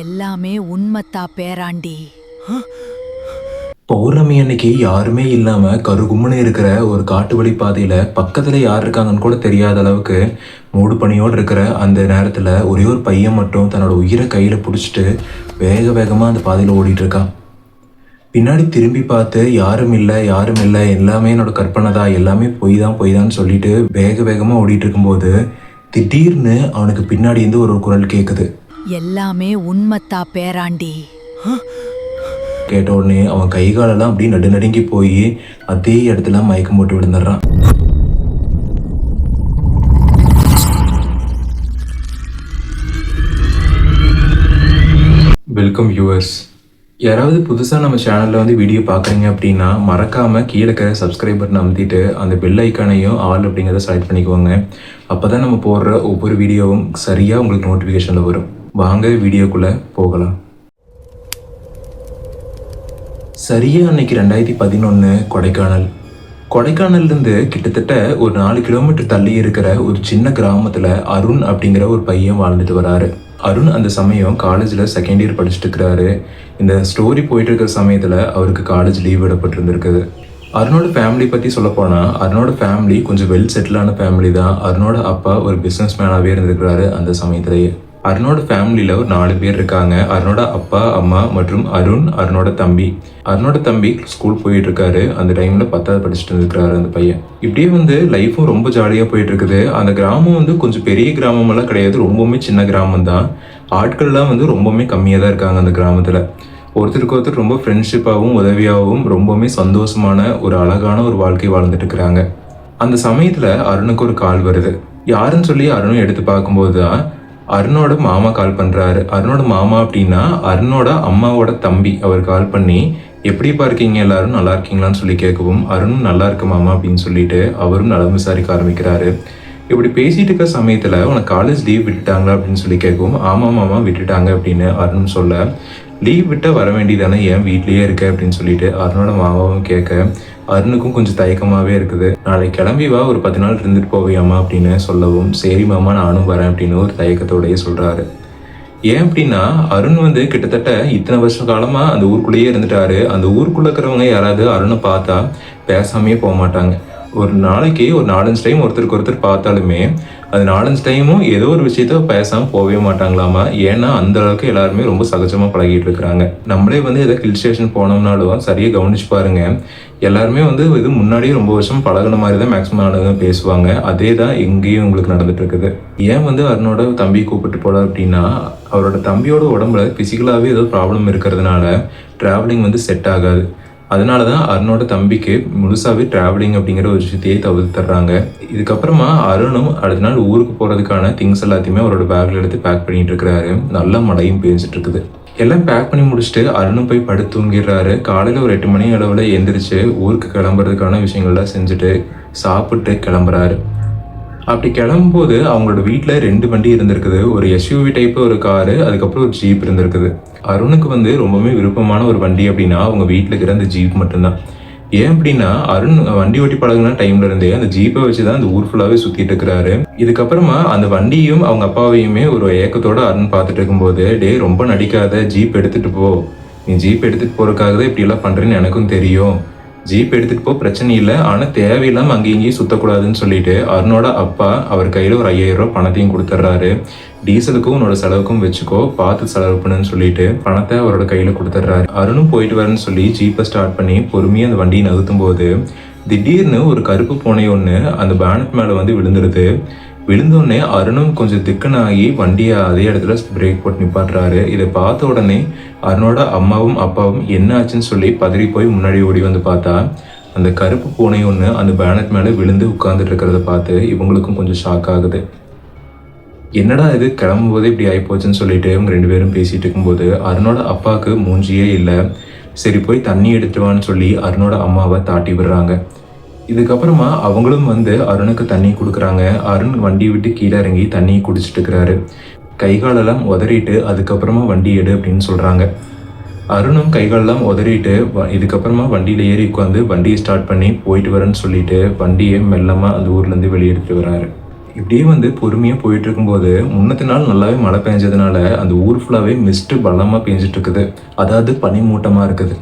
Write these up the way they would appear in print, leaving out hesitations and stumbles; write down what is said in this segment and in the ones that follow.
எல்லாமே உண்மைத்தா பேராண்டி. பௌர்ணமி அன்னைக்கு யாருமே இல்லாம கருகும்னு இருக்கிற ஒரு காட்டு வழி பாதையில பக்கத்துல யார் இருக்காங்கன்னு கூட தெரியாத அளவுக்கு மூடு பனியோடு இருக்கிற அந்த நேரத்துல ஒரே ஒரு பையன் மட்டும் தன்னோட உயிரை கையில பிடிச்சிட்டு வேக வேகமா அந்த பாதையில ஓடிட்டு இருக்கான். பின்னாடி திரும்பி பார்த்து யாரும் இல்லை எல்லாமே என்னோட கற்பனை தான், எல்லாமே பொய் தான்னு சொல்லிட்டு வேக வேகமா ஓடிட்டு இருக்கும்போது திடீர்னு அவனுக்கு பின்னாடி இருந்து ஒரு குரல் கேட்குது. எல்லாமே உண்மைத்தா பேராண்டி. கேட்ட உடனே அவன் கை காலெல்லாம் அப்படியே நடுநடுங்கி போய் அதே இடத்துல மயக்கம் போட்டு விழுந்துடுறான். Welcome viewers. யாராவது புதுசாக நம்ம சேனலில் வந்து வீடியோ பார்க்குறீங்க அப்படின்னா மறக்காமல் கீழே இருக்கிற சப்ஸ்கிரைப் பட்டன் அமுத்திட்டு அந்த பெல் ஐக்கானையும் ஆல் அப்படிங்கிறத செலக்ட் பண்ணிக்குவோங்க. அப்போ தான் நம்ம போடுற ஒவ்வொரு வீடியோவும் சரியாக உங்களுக்கு நோட்டிஃபிகேஷனில் வரும். வாங்க வீடியோக்குள்ளே போகலாம். சரியாக அன்னைக்கு 2011 கொடைக்கானல்லேருந்து கிட்டத்தட்ட ஒரு 4 கிலோமீட்டர் தள்ளி இருக்கிற ஒரு சின்ன கிராமத்தில் அருண் அப்படிங்கிற ஒரு பையன் வாழ்ந்துட்டு வராரு. அருண் அந்த சமயம் காலேஜில் செகண்ட் இயர் படிச்சுட்டு இருக்கிறாரு. இந்த ஸ்டோரி போயிட்டு இருக்கிற சமயத்தில் அவருக்கு காலேஜ் லீவ் விடப்பட்டிருந்திருக்குது. அருணோட ஃபேமிலி பற்றி சொல்லப்போனால் அருணோட ஃபேமிலி கொஞ்சம் வெல் செட்டிலான ஃபேமிலி தான். அருணோட அப்பா ஒரு பிஸ்னஸ் மேனாகவே இருந்திருக்கிறாரு அந்த சமயத்திலேயே. அருணோட ஃபேமிலியில் ஒரு 4 பேர் இருக்காங்க. அருணோட அப்பா, அம்மா மற்றும் அருணோட தம்பி. அருணோட தம்பி ஸ்கூல் போயிட்டு இருக்காரு. அந்த டைமில் 10வது படிச்சுட்டு இருக்கிறாரு அந்த பையன். இப்படியே வந்து லைஃப்பும் ரொம்ப ஜாலியாக போயிட்டு இருக்குது. அந்த கிராமம் வந்து கொஞ்சம் பெரிய கிராமமெல்லாம் கிடையாது, ரொம்பவுமே சின்ன கிராமம் தான். ஆட்கள்லாம் வந்து ரொம்பவுமே கம்மியாக தான் இருக்காங்க அந்த கிராமத்தில். ஒருத்தருக்கு ஒருத்தர் ரொம்ப ஃப்ரெண்ட்ஷிப்பாகவும் உதவியாகவும் ரொம்பவுமே சந்தோஷமான ஒரு அழகான ஒரு வாழ்க்கை வாழ்ந்துட்டு இருக்கிறாங்க. அந்த சமயத்தில் அருணுக்கு ஒரு கால் வருது. யாருன்னு சொல்லி அருணும் எடுத்து பார்க்கும்போது தான் அருணோட மாமா கால் பண்ணுறாரு. அருணோட மாமா அப்படின்னா அருணோட அம்மாவோட தம்பி. அவர் கால் பண்ணி எப்படிப்பா இருக்கீங்க, எல்லாரும் நல்லா இருக்கீங்களான்னு சொல்லி கேட்கவும் அருணும் நல்லா இருக்கு மாமா அப்படின்னு சொல்லிட்டு அவரும் நலம் விசாரிக்க ஆரம்பிக்கிறாரு. இப்படி பேசிட்டு இருக்க சமயத்தில் உனக்கு காலேஜ் லீவ் விட்டுட்டாங்களா அப்படின்னு சொல்லி கேட்கவும் ஆமாம் மாமா விட்டுட்டாங்க அப்படின்னு அருண் சொல்ல, லீவ் விட்ட வர வேண்டியதானே, ஏன் வீட்லேயே இருக்க அப்படின்னு சொல்லிட்டு அருணோட மாமாவும் கேட்க அருணுக்கும் கொஞ்சம் தயக்கமாகவே இருக்குது. நாளைக்கு கிளம்பி வா, ஒரு 10 நாள் இருந்துட்டு போவியாமா அப்படின்னு சொல்லவும் சரி மாமா நானும் வரேன் அப்படின்னு ஒரு தயக்கத்தோடையே சொல்கிறாரு. ஏன் அப்படின்னா அருண் வந்து கிட்டத்தட்ட இத்தனை வருஷ காலமாக அந்த ஊருக்குள்ளேயே இருந்துட்டாரு. அந்த ஊருக்குள்ளே இருக்கிறவங்க யாராவது அருணை பார்த்தா பேசாமையே போக மாட்டாங்க. ஒரு நாளைக்கு ஒரு 4-5 டைம் ஒருத்தருக்கு ஒருத்தர் பார்த்தாலுமே அது 4-5 டைமும் ஏதோ ஒரு விஷயத்த பேசாமல் போகவே மாட்டாங்களாமா. ஏன்னா அந்த அளவுக்கு எல்லாருமே ரொம்ப சகஜமாக பழகிட்டு இருக்கிறாங்க. நம்மளே வந்து ஏதோ ஹில் ஸ்டேஷன் போனோம்னாலும் சரியாக கவனிச்சு பாருங்க, எல்லாருமே வந்து இது முன்னாடியே ரொம்ப வருஷம் பழகின மாதிரி தான் மேக்ஸிமம் ஆளுங்க பேசுவாங்க. அதே தான் எங்கேயும் உங்களுக்கு நடந்துட்டு இருக்குது. ஏன் வந்து அருணோட தம்பி கூப்பிட்டு போல அப்படின்னா அவரோட தம்பியோட உடம்புல பிசிக்கலாகவே ஏதோ ப்ராப்ளம் இருக்கிறதுனால ட்ராவலிங் வந்து செட் ஆகாது. அதனால தான் அருணோட தம்பிக்கு முழுசாகவே ட்ராவலிங் அப்படிங்கிற ஒரு விஷயத்தையே தவிர்த்துறாங்க. இதுக்கப்புறமா அருணும் அடுத்த நாள் ஊருக்கு போகிறதுக்கான திங்ஸ் எல்லாத்தையுமே அவரோட பேக்கில் எடுத்து பேக் பண்ணிட்டு இருக்கிறாரு. நல்லா மழையும் பேஞ்சிட்டு இருக்குது. எல்லாம் பேக் பண்ணி முடிச்சுட்டு அருணும் போய் படுத்து தூங்கிடுறாரு. காலையில் ஒரு 8 மணி அளவில் எந்திரிச்சு ஊருக்கு கிளம்புறதுக்கான விஷயங்கள்லாம் செஞ்சுட்டு சாப்பிட்டு கிளம்புறாரு. அப்படி கிளம்பும்போது அவங்களோட வீட்டில் 2 வண்டி இருந்திருக்குது. ஒரு எஸ்யூவி டைப்பு ஒரு காரு, அதுக்கப்புறம் ஒரு ஜீப் இருந்திருக்குது. அருணுக்கு வந்து ரொம்பவே விருப்பமான ஒரு வண்டி அப்படின்னா அவங்க வீட்டில் இருக்கிற அந்த ஜீப் மட்டும்தான். ஏன் அப்படின்னா அருண் வண்டி ஓட்டி பழகுன டைம்ல இருந்தே அந்த ஜீப்பை வச்சு தான் அந்த ஊர் ஃபுல்லாகவே சுற்றிட்டு இருக்கிறாரு. இதுக்கப்புறமா அந்த வண்டியும் அவங்க அப்பாவையுமே ஒரு ஏக்கத்தோட அருண் பார்த்துட்டு இருக்கும்போது, டே ரொம்ப நடிக்காத, ஜீப் எடுத்துகிட்டு போ, நீ ஜீப் எடுத்துகிட்டு போகிறதுக்காக தான் இப்படியெல்லாம் பண்ணுறேன்னு எனக்கும் தெரியும், ஜீப் எடுத்துகிட்டு போ பிரச்சனை இல்லை, ஆனால் தேவையில்லாமல் அங்கேயும் இங்கேயும் சுற்றக்கூடாதுன்னு சொல்லிட்டு அருணோட அப்பா அவர் கையில் ஒரு 5000 ரூபா பணத்தையும் கொடுத்துட்றாரு. டீசலுக்கும் உன்னோட செலவுக்கும் வச்சுக்கோ, பார்த்து செலவு பண்ணுன்னு சொல்லிட்டு பணத்தை அவரோட கையில் கொடுத்துட்றாரு. அருணும் போயிட்டு வரேன்னு சொல்லி ஜீப்பை ஸ்டார்ட் பண்ணி பொறுமையாக அந்த வண்டியை நகர்த்தும் போது திடீர்னு ஒரு கருப்பு பூனை ஒன்று அந்த பேனட் மேலே வந்து விழுந்துருது. விழுந்தோடனே அருணும் கொஞ்சம் திக்குனாகி வண்டியை அதே இடத்துல பிரேக் போட்டு நிப்பாட்டுறாரு. இதை பார்த்த உடனே அருணோட அம்மாவும் அப்பாவும் என்ன ஆச்சுன்னு சொல்லி பதறி போய் முன்னாடி ஓடி வந்து பார்த்தா அந்த கருப்பு பூனை ஒன்று அந்த பேனட் மேலே விழுந்து உட்கார்ந்துட்டு இருக்கிறத பார்த்து இவங்களுக்கும் கொஞ்சம் ஷாக் ஆகுது. என்னடா இது, கிளம்பும்போதே இப்படி ஆகிப்போச்சுன்னு சொல்லிட்டு இவங்க 2 பேரும் பேசிகிட்டு இருக்கும்போது அருணோட அப்பாவுக்கு மூஞ்சியே இல்லை. சரி போய் தண்ணி எடுத்துவான்னு சொல்லி அருணோட அம்மாவை தாட்டி விடுறாங்க. இதுக்கப்புறமா அவங்களும் வந்து அருணுக்கு தண்ணி கொடுக்குறாங்க. அருண் வண்டி விட்டு கீழே இறங்கி தண்ணியை குடிச்சிட்டு இருக்கிறாரு. கைகாலெல்லாம் உதறிட்டு அதுக்கப்புறமா வண்டி எடு அப்படின்னு சொல்கிறாங்க. அருணும் கைகாலெல்லாம் உதறிட்டு இதுக்கப்புறமா வண்டியில் ஏறி உட்காந்து வண்டியை ஸ்டார்ட் பண்ணி போயிட்டு வரேன்னு சொல்லிட்டு வண்டியை மெல்லமாக அந்த ஊர்லேருந்து வெளியே எடுத்துட்டு வராரு. இப்படியே வந்து பொறுமையாக போயிட்டு இருக்கும்போது முன்னத்து நாள் நல்லாவே மழை பெஞ்சதுனால அந்த ஊர் ஃபுல்லாகவே மிஸ்ட்டு பலமாக பெஞ்சிட்டு இருக்குது. அதாவது பனிமூட்டமாக இருக்குது.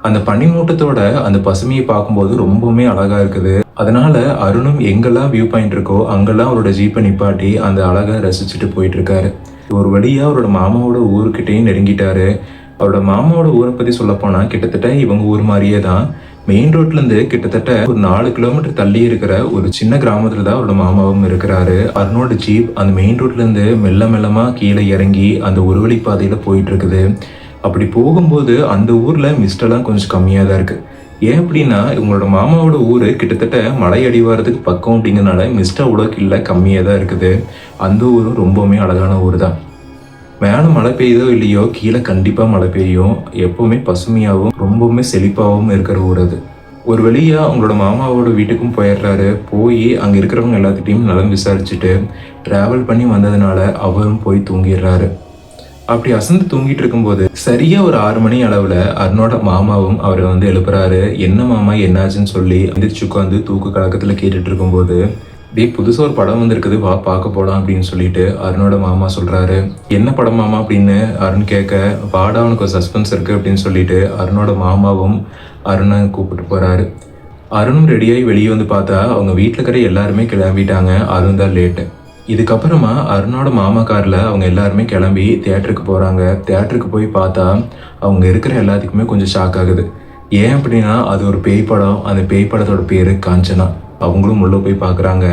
அந்த பனிமூட்டத்தோட அந்த பசுமையை பார்க்கும்போது ரொம்பவுமே அழகா இருக்குது. அதனால அருணும் எங்கெல்லாம் வியூ பாயிண்ட் இருக்கோ அங்கெல்லாம் அவரோட ஜீப்பை நிப்பாட்டி அந்த அழகை ரசிச்சுட்டு போயிட்டு இருக்காரு. ஒரு வழியா அவரோட மாமாவோட ஊருக்கிட்டையும் நெருங்கிட்டாரு. அவரோட மாமாவோட ஊரை பத்தி சொல்ல போனா கிட்டத்தட்ட இவங்க ஊர் மாதிரியே தான். மெயின் ரோட்ல இருந்து கிட்டத்தட்ட ஒரு 4 கிலோமீட்டர் தள்ளி இருக்கிற ஒரு சின்ன கிராமத்துல தான் அவரோட மாமாவும் இருக்கிறாரு. அருணோட ஜீப் அந்த மெயின் ரோட்ல இருந்து மெல்ல மெல்லமா கீழே இறங்கி அந்த ஒரு வழி பாதையில போயிட்டு இருக்குது. அப்படி போகும்போது அந்த ஊர்ல மிஸ்டெல்லாம் கொஞ்சம் கம்மியாக தான் இருக்கு. ஏன் அப்படின்னா இவங்களோட மாமாவோட ஊர் கிட்டத்தட்ட மலை அடிவாரத்துக்கு பக்கம் அப்படிங்கிறனால மிஸ்ட் அவ்வளோ கீழே கம்மியாக தான் இருக்குது. அந்த ஊரும் ரொம்பவுமே அழகான ஊர் தான். மேலே மழை பெய்யுதோ இல்லையோ கீழே கண்டிப்பாக மழை பெய்யும். எப்போவுமே பசுமையாகவும் ரொம்பவுமே செழிப்பாகவும் இருக்கிற ஊர் அது. ஒரு வழியாக அவங்களோட மாமாவோட வீட்டுக்கும் போயிடுறாரு. போய் அங்கே இருக்கிறவங்க எல்லாத்துட்டையும் நலம் விசாரிச்சுட்டு ட்ராவல் பண்ணி வந்ததுனால அவரும் போய் தூங்கிடுறாரு. அப்படி அசந்து தூங்கிட்டு இருக்கும்போது சரியா ஒரு 6 மணி அளவில் அருணோட மாமாவும் அவரை வந்து எழுப்புறாரு. என்ன மாமா என்னாச்சுன்னு சொல்லி எந்திரிச்சு உட்காந்து தூக்கு கலக்கத்தில் கேட்டுட்டு இருக்கும்போது புதுசாக ஒரு படம் வந்திருக்குது, வா பார்க்க போகலாம் அப்படின்னு சொல்லிட்டு அருணோட மாமா சொல்கிறாரு. என்ன படம் மாமா அப்படின்னு அருண் கேட்க, வாடா அவனுக்கு ஒரு சஸ்பென்ஸ் இருக்குது அப்படின்னு சொல்லிட்டு அருணோட மாமாவும் அருணை கூப்பிட்டு போகிறாரு. அருணும் ரெடியாகி வெளியே வந்து பார்த்தா அவங்க வீட்டில் இருக்கிற எல்லாருமே கிளம்பிட்டாங்க. அருண் தான் லேட்டு. இதுக்கப்புறமா அருணோட மாமா காரில் அவங்க எல்லாருமே கிளம்பி தியேட்டருக்கு போகிறாங்க. தியேட்டருக்கு போய் பார்த்தா அவங்க இருக்கிற எல்லாத்துக்குமே கொஞ்சம் ஷாக் ஆகுது. ஏன் அப்படின்னா அது ஒரு பேய் படம். அந்த பேய் படத்தோட பேர் காஞ்சனா. அவங்களும் உள்ளே போய் பார்க்குறாங்க.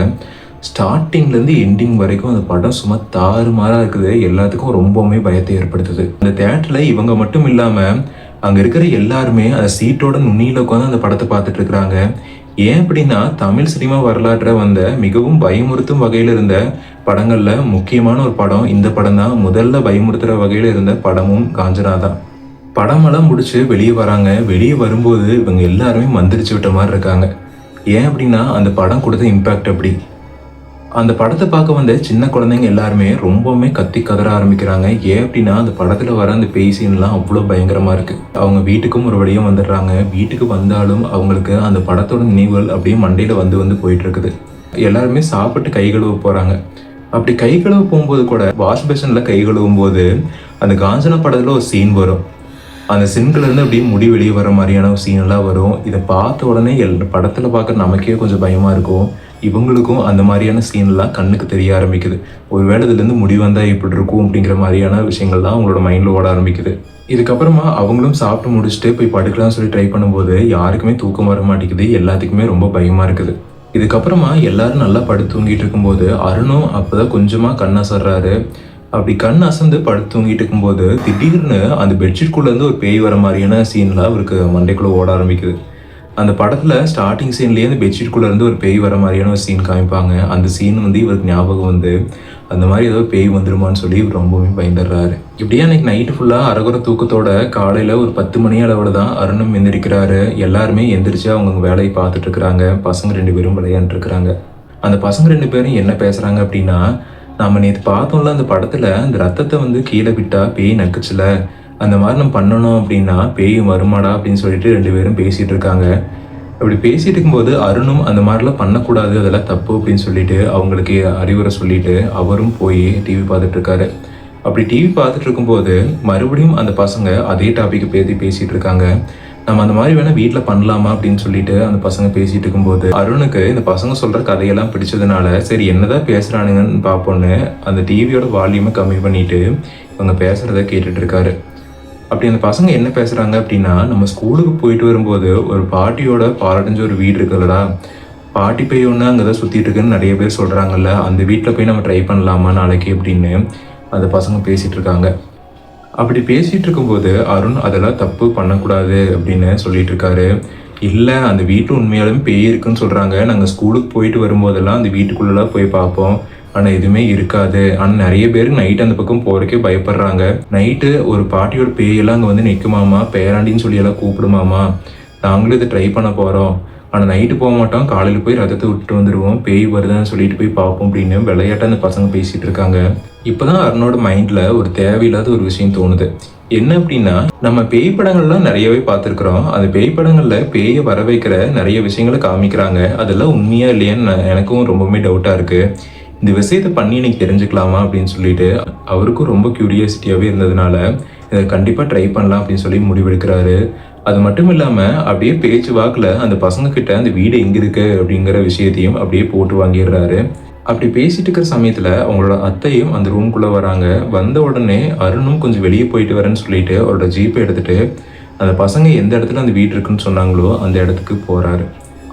ஸ்டார்டிங்லேருந்து எண்டிங் வரைக்கும் அந்த படம் சும்மா தாறுமாறாக இருக்குது. எல்லாத்துக்கும் ரொம்பவுமே பயத்தை ஏற்படுத்துது. அந்த தியேட்டரில் இவங்க மட்டும் இல்லாமல் அங்கே இருக்கிற எல்லாருமே அந்த சீட்டோட நுனியில் உட்காந்து அந்த படத்தை பார்த்துட்டு இருக்கிறாங்க. ஏன் அப்படின்னா தமிழ் சினிமா வரலாற்றை வந்த மிகவும் பயமுறுத்தும் வகையில் இருந்த படங்களில் முக்கியமான ஒரு படம் இந்த படம் தான். முதல்ல பயமுறுத்துகிற வகையில் இருந்த படமும் காஞ்சனா தான். படமெல்லாம் முடிச்சு வெளியே வராங்க. வெளியே வரும்போது இவங்க எல்லாருமே மந்திரிச்சு விட்ட மாதிரி இருக்காங்க. ஏன் அப்படின்னா அந்த படம் கொடுத்த இம்பேக்ட் அப்படி. அந்த படத்தை பார்க்க வந்த சின்ன குழந்தைங்க எல்லாருமே ரொம்பவுமே கத்தி கதற ஆரம்பிக்கிறாங்க. ஏன் அப்படின்னா அந்த படத்தில் வர அந்த பேய் சீன்லாம் அவ்வளோ பயங்கரமாக இருக்குது. அவங்க வீட்டுக்கும் ஒரு வழியாக வந்துடுறாங்க. வீட்டுக்கு வந்தாலும் அவங்களுக்கு அந்த படத்தோட நினைவுகள் அப்படியே மண்டையில் வந்து போயிட்டு இருக்குது. எல்லாருமே சாப்பிட்டு கை கழுவ போகிறாங்க. அப்படி கை கழுவ போகும்போது கூட வாஷ் பேஷனில் கை கழுவும் போது அந்த காஞ்சனா படத்தில் ஒரு சீன் வரும். அந்த சின்கள்லேருந்து அப்படியே முடி வெளியே வர மாதிரியான ஒரு சீனெல்லாம் வரும். இதை பார்த்த உடனே படத்தில் பார்க்குற நமக்கே கொஞ்சம் பயமாக இருக்கும். இவங்களுக்கும் அந்த மாதிரியான சீன்லாம் கண்ணுக்கு தெரிய ஆரம்பிக்குது. ஒரு வேளை இதுலேருந்து முடி வந்தால் எப்படி இருக்கும் அப்படிங்கிற மாதிரியான விஷயங்கள்லாம் அவங்களோட மைண்டில் ஓட ஆரம்பிக்குது. இதுக்கப்புறமா அவங்களும் சாப்பிட்டு முடிச்சுட்டு போய் படுக்கலாம்னு சொல்லி ட்ரை பண்ணும்போது யாருக்குமே தூக்கம் வர மாட்டேங்குது. எல்லாத்துக்குமே ரொம்ப பயமாக இருக்குது. இதுக்கப்புறமா எல்லாரும் நல்லா படுத்து தூங்கிட்டு இருக்கும்போது அருணும் அப்போதான் கொஞ்சமாக கண் அசர்றாரு. அப்படி கண் அசந்து படுத்து தூங்கிட்டு இருக்கும்போது திடீர்னு அந்த பெட்ஷீட்குள்ளேருந்து ஒரு பேய் வர மாதிரியான சீன்லாம் அவருக்கு மண்டைக்குள்ளே ஓட ஆரம்பிக்குது. அந்த படத்தில் ஸ்டார்டிங் சீன்லேயே அந்த பெட்ஷீட்குள்ளேருந்து ஒரு பேய் வர மாதிரியான ஒரு சீன் காமிப்பாங்க. அந்த சீன் வந்து இவருக்கு ஞாபகம் வந்து அந்த மாதிரி ஏதோ பேய் வந்துருமான்னு சொல்லி இவர் ரொம்பவே பயந்துடுறாரு. இப்படியே அன்றைக்கி நைட்டு ஃபுல்லாக அரைகுறை தூக்கத்தோட காலையில் ஒரு 10 மணி அளவில் தான் அருணும் எந்திரிக்கிறாரு. எல்லாருமே எந்திரிச்சு அவங்க வேலையை பார்த்துட்டு இருக்கிறாங்க. பசங்க 2 பேரும் விளையாண்டுருக்குறாங்க. அந்த பசங்க 2 பேரும் என்ன பேசுகிறாங்க அப்படின்னா, நம்ம நேற்று பார்த்தோம்ல அந்த படத்தில் அந்த ரத்தத்தை வந்து கீழே விட்டால் பேய் நக்குச்சுல, அந்த மாதிரி நம்ம பண்ணணும் அப்படின்னா பேய் வருமாடா அப்படின்னு சொல்லிட்டு 2 பேரும் பேசிகிட்டு இருக்காங்க. அப்படி பேசிகிட்டு இருக்கும்போது அருணும் அந்த மாதிரிலாம் பண்ணக்கூடாது, அதெல்லாம் தப்பு அப்படின்னு சொல்லிட்டு அவங்களுக்கு அறிவுரை சொல்லிட்டு அவரும் போய் டிவி பார்த்துட்டு இருக்காரு. அப்படி டிவி பார்த்துட்டு இருக்கும்போது மறுபடியும் அந்த பசங்க அதே டாப்பிக்கை பேசிகிட்டு இருக்காங்க. நம்ம அந்த மாதிரி வேணால் வீட்டில் பண்ணலாமா அப்படின்னு சொல்லிட்டு அந்த பசங்க பேசிகிட்டு இருக்கும்போது அருணுக்கு இந்த பசங்க சொல்கிற கதையெல்லாம் பிடிச்சதுனால சரி என்னதான் பேசுகிறானுங்கன்னு பார்ப்போன்னு அந்த டிவியோட வால்யூமை கம்மி பண்ணிவிட்டு இவங்க பேசுகிறத கேட்டுட்டு இருக்காரு. அப்படி அந்த பசங்க என்ன பேசுகிறாங்க அப்படின்னா, நம்ம ஸ்கூலுக்கு போயிட்டு வரும்போது ஒரு பாட்டியோட பாலடைஞ்ச ஒரு வீடு இருக்குல்லடா, பாட்டி பேய் ஒன்று அங்கே தான் சுற்றிட்டு இருக்குன்னு நிறைய பேர் சொல்கிறாங்கல்ல, அந்த வீட்டில் போய் நம்ம ட்ரை பண்ணலாமா நாளைக்கு அப்படின்னு அந்த பசங்க பேசிகிட்டு இருக்காங்க. அப்படி பேசிகிட்டு இருக்கும்போது அருண் அதெல்லாம் தப்பு பண்ணக்கூடாது அப்படின்னு சொல்லிட்டு இருக்காரு. இல்லை அந்த வீட்டு உண்மையாலுமே பேய் இருக்குன்னு சொல்கிறாங்க, நாங்கள் ஸ்கூலுக்கு போயிட்டு வரும்போதெல்லாம் அந்த வீட்டுக்குள்ளெல்லாம் போய் பார்ப்போம், ஆனால் எதுவுமே இருக்காது. ஆனால் நிறைய பேர் நைட்டு அந்த பக்கம் போகிறக்கே பயப்படுறாங்க. நைட்டு ஒரு பாட்டியோட பேயெல்லாம் அங்கே வந்து நிற்குமாமா, பேராண்டின்னு சொல்லி எல்லாம் கூப்பிடுமாமா, நாங்களும் இதை ட்ரை பண்ண போகிறோம், ஆனால் நைட்டு போக மாட்டோம், காலையில் போய் ரத்தத்தை விட்டு வந்துடுவோம், பேய் வருதான்னு சொல்லிட்டு போய் பார்ப்போம் அப்படின்னு விளையாட்ட அந்த பசங்க பேசிகிட்டு இருக்காங்க. இப்போ தான் அருணோட மைண்டில் ஒரு தேவையில்லாத ஒரு விஷயம் தோணுது. என்ன அப்படின்னா, நம்ம பேய் படங்கள்லாம் நிறையவே பார்த்துருக்குறோம். அந்த பேய் படங்களில் பேயை வர வைக்கிற நிறைய விஷயங்களை காமிக்கிறாங்க. அதெல்லாம் உண்மையாக இல்லையான்னு எனக்கும் ரொம்பவுமே டவுட்டாக இருக்குது. இந்த விஷயத்தை பண்ணி எனக்கு தெரிஞ்சுக்கலாமா அப்படின்னு சொல்லிட்டு அவருக்கும் ரொம்ப க்யூரியாசிட்டியாகவே இருந்ததுனால இதை கண்டிப்பாக ட்ரை பண்ணலாம் அப்படின்னு சொல்லி முடிவெடுக்கிறாரு. அது மட்டும் இல்லாமல் அப்படியே பேச்சு வாக்கில் அந்த பசங்க கிட்ட அந்த வீடு எங்கே இருக்கு அப்படிங்கிற விஷயத்தையும் அப்படியே போட்டு வாங்கிடுறாரு. அப்படி பேசிட்டு இருக்கிற சமயத்தில் அவங்களோட அத்தையும் அந்த ரூம்குள்ளே வராங்க. வந்த உடனே அருணும் கொஞ்சம் வெளியே போயிட்டு வரேன்னு சொல்லிட்டு அவரோட ஜீப்பை எடுத்துகிட்டு அந்த பசங்க எந்த இடத்துல அந்த வீடு இருக்குன்னு சொன்னாங்களோ அந்த இடத்துக்கு போகிறாரு.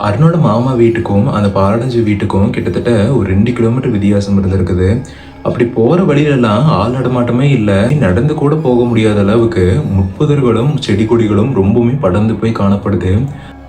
அருணோட மாமா வீட்டுக்கும் அந்த பாலடைஞ்ச வீட்டுக்கும் கிட்டத்தட்ட ஒரு 2 கிலோமீட்டர் வித்தியாசம் இருந்திருக்குது. அப்படி போகிற வழியிலெல்லாம் ஆள் நடமாட்டமே இல்லை. நடந்து கூட போக முடியாத அளவுக்கு முட்புதர்களும் செடி கொடிகளும் ரொம்பவுமே படர்ந்து போய் காணப்படுது.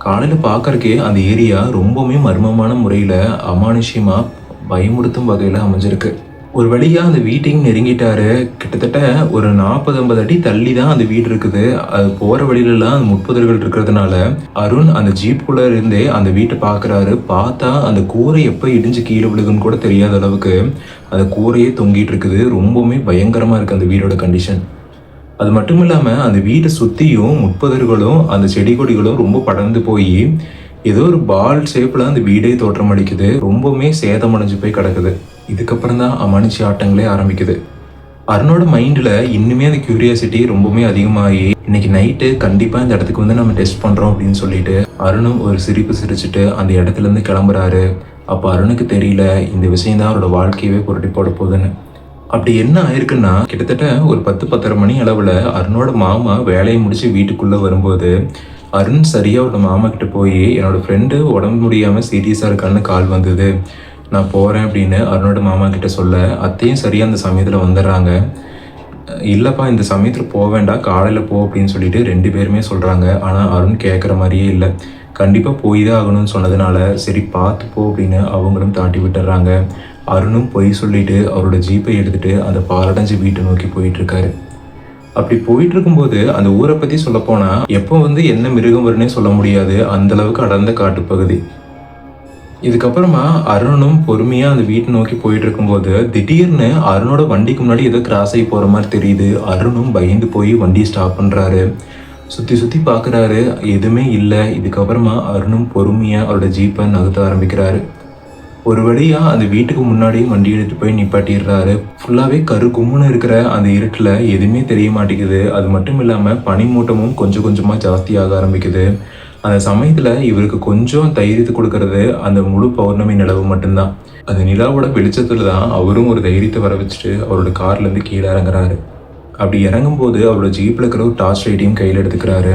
காலையில் பார்க்கறக்கே அந்த ஏரியா ரொம்பவுமே மர்மமான முறையில் அமானுஷ்யமாக பயமுறுத்தும் வகையில் அமைஞ்சிருக்கு. ஒரு வழியாக அந்த வீட்டையும் நெருங்கிட்டாரு. கிட்டத்தட்ட ஒரு 40-50 அடி தள்ளி தான் அந்த வீடு இருக்குது. அது போகிற வழியிலலாம் அந்த முட்புதர்கள் இருக்கிறதுனால அருண் அந்த ஜீப்புக்குள்ளே இருந்தே அந்த வீட்டை பார்க்குறாரு. பார்த்தா அந்த கூரை எப்போ இடிஞ்சு கீழே விழுகுன்னு கூட தெரியாத அளவுக்கு அந்த கூரையே தொங்கிட்டு இருக்குது. ரொம்பவுமே பயங்கரமாக இருக்குது அந்த வீடோட கண்டிஷன். அது மட்டும் இல்லாமல் அந்த வீட்டை சுற்றியும் முட்புதர்களும் அந்த செடி கொடிகளும் ரொம்ப படர்ந்து போய் ஏதோ ஒரு பால் ஷேப்பில் அந்த வீடே தோற்றம் அளிக்குது. ரொம்பவுமே சேதமடைஞ்சு போய் கிடக்குது. இதுக்கப்புறம் தான் அமானுஷ்ய ஆட்டங்களே ஆரம்பிக்குது. அருணோட மைண்டில் இன்னுமே அந்த க்யூரியாசிட்டி ரொம்பவுமே அதிகமாகி இன்னைக்கு நைட்டு கண்டிப்பாக இந்த இடத்துக்கு வந்து நம்ம டெஸ்ட் பண்ணுறோம் அப்படின்னு சொல்லிட்டு அருணும் ஒரு சிரிப்பு சிரிச்சுட்டு அந்த இடத்துலேருந்து கிளம்புறாரு. அப்போ அருணுக்கு தெரியல இந்த விஷயம் தான் அவரோட வாழ்க்கையவே புரட்டி போட போகுதுன்னு. அப்படி என்ன ஆயிருக்குன்னா கிட்டத்தட்ட ஒரு 10-10:30 மணி அளவில் அருணோட மாமா வேலையை முடிச்சு வீட்டுக்குள்ளே வரும்போது அருண் சரியாக அவரோட மாமா கிட்ட போய் என்னோடய ஃப்ரெண்டு உடம்பு முடியாமல் சீரியஸாக இருக்கான்னு கால் வந்தது, நான் போகிறேன் அப்படின்னு அருணோட மாமா கிட்ட சொல்ல அத்தையும் சரியாக அந்த சமயத்தில் வந்துடுறாங்க. இல்லைப்பா இந்த சமயத்தில் போக வேண்டாம், காலையில் போ அப்படின்னு சொல்லிட்டு 2 பேருமே சொல்கிறாங்க. ஆனால் அருண் கேட்குற மாதிரியே இல்லை. கண்டிப்பாக போய் தான் ஆகணும்னு சொன்னதுனால சரி பார்த்து போ அப்படின்னு அவங்களும் தாட்டி விட்டுறாங்க. அருணும் பொய் சொல்லிட்டு அவரோட ஜீப்பை எடுத்துகிட்டு அந்த பாலடைஞ்சு வீட்டை நோக்கி போயிட்டுருக்காரு. அப்படி போயிட்டு இருக்கும்போது அந்த ஊரை பற்றி சொல்லப்போனால் எப்போ வந்து என்ன மிருகம் வரும்னே சொல்ல முடியாது, அந்தளவுக்கு அடர்ந்த காட்டுப்பகுதி. இதுக்கப்புறமா அருணும் பொறுமையாக அந்த வீட்டை நோக்கி போயிட்டு இருக்கும்போது திடீர்னு அருணோட வண்டிக்கு முன்னாடி ஏதோ கிராஸ் ஆகி போகிற மாதிரி தெரியுது. அருணும் பயந்து போய் வண்டியை ஸ்டாப் பண்ணுறாரு. சுற்றி சுற்றி பார்க்குறாரு, எதுவுமே இல்லை. இதுக்கப்புறமா அருணும் பொறுமையாக அவரோட ஜீப்பை நகர்த்த ஆரம்பிக்கிறாரு. ஒரு வழியாக அந்த வீட்டுக்கு முன்னாடியும் வண்டி எடுத்துகிட்டு போய் நிப்பாட்டிடுறாரு. ஃபுல்லாகவே கும்முன்னு இருக்கிற அந்த இருட்டில் எதுவுமே தெரிய மாட்டேங்குது. அது மட்டும் இல்லாமல் பனிமூட்டமும் கொஞ்சம் கொஞ்சமாக ஜாஸ்தியாக ஆரம்பிக்குது. அந்த சமயத்தில் இவருக்கு கொஞ்சம் தைரியத்தை கொடுக்கறது அந்த முழு பௌர்ணமி நிலவு மட்டும்தான். அந்த நிலாவோட வெளிச்சத்தில் தான் அவரும் ஒரு தைரியத்தை வர வச்சுட்டு அவரோட கார்லேருந்து கீழே இறங்குறாரு. அப்படி இறங்கும்போது அவரோட ஜீப்பில் இருக்கிற ஒரு டார்ச் லைட்டையும் கையில் எடுத்துக்கிறாரு.